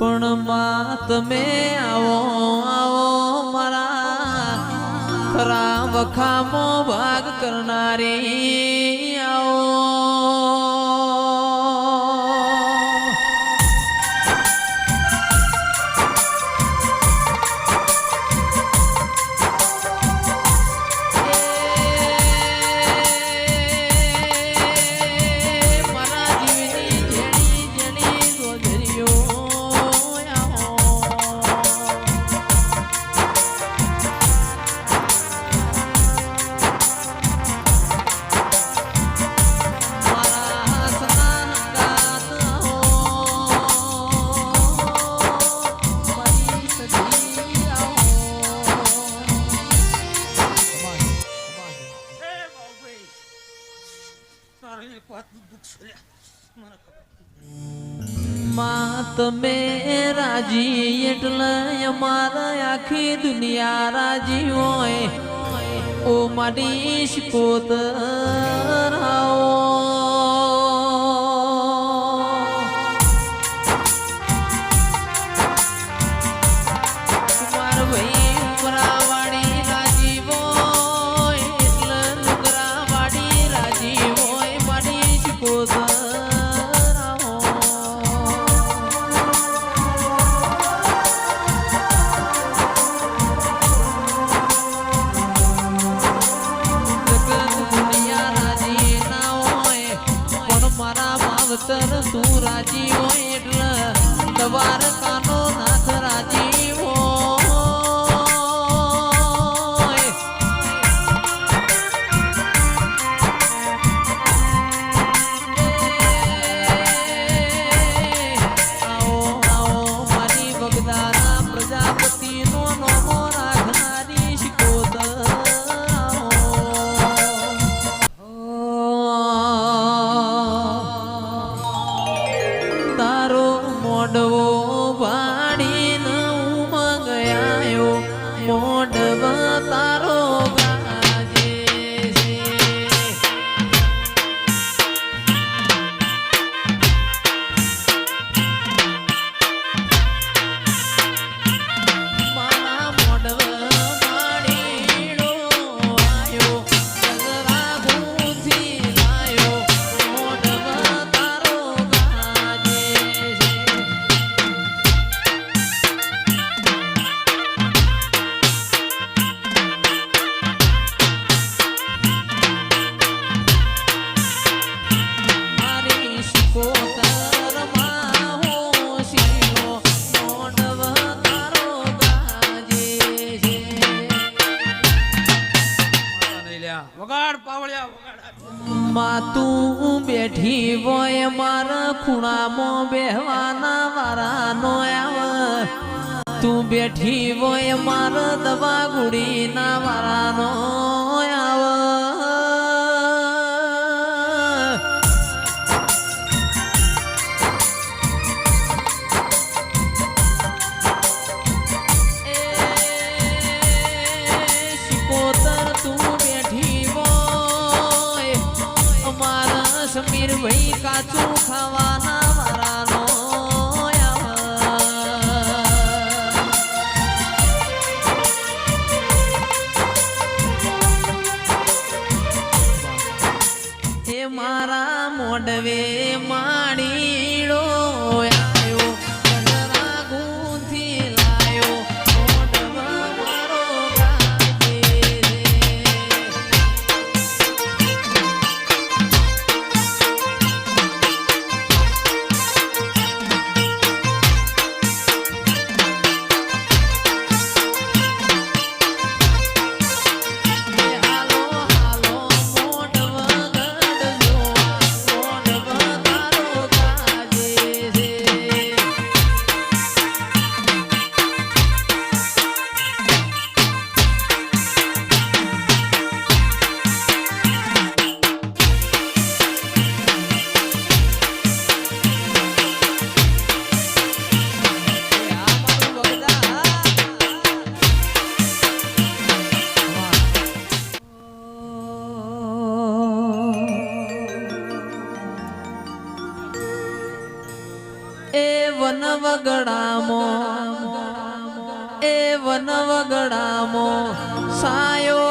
પણ માં તમે આવો આવો મારા ખરા વખામો ભાગ કરનારી આવો. માં તમે રાજી એટલે અમારા આખી દુનિયા રાજી હોય. ઓ મારી શિકોતર આવો. તું રાજી હોય એટલે દ્વારકાનો નાથ રાજી હોય. આવો આવો મારી બગદાના પ્રજાપતિનો નોમો રાખનારી શિકોતર. મોડવો વાડીને ઉમંગ આયો મોડવ તારો ગાજે છે. મારા મોડવ વાડીનો આયો સગરા ગુંથી લાયો મોડવ તારો ગાજે છે. માં તું બેઠી હોય મારા ખૂણામાં બેહવાના વારાનો આવ. તું બેઠી હોય મારા દવા ગુડીના વારાનો આવ. સમીર ભાઈ કાચું ખાવાના વારાનો એ મારા મોડવે માડીડો આવ્યો સગરા ગુંથી લાયો મોડવ મારો ગાજે છે. વનવગડામો સાયો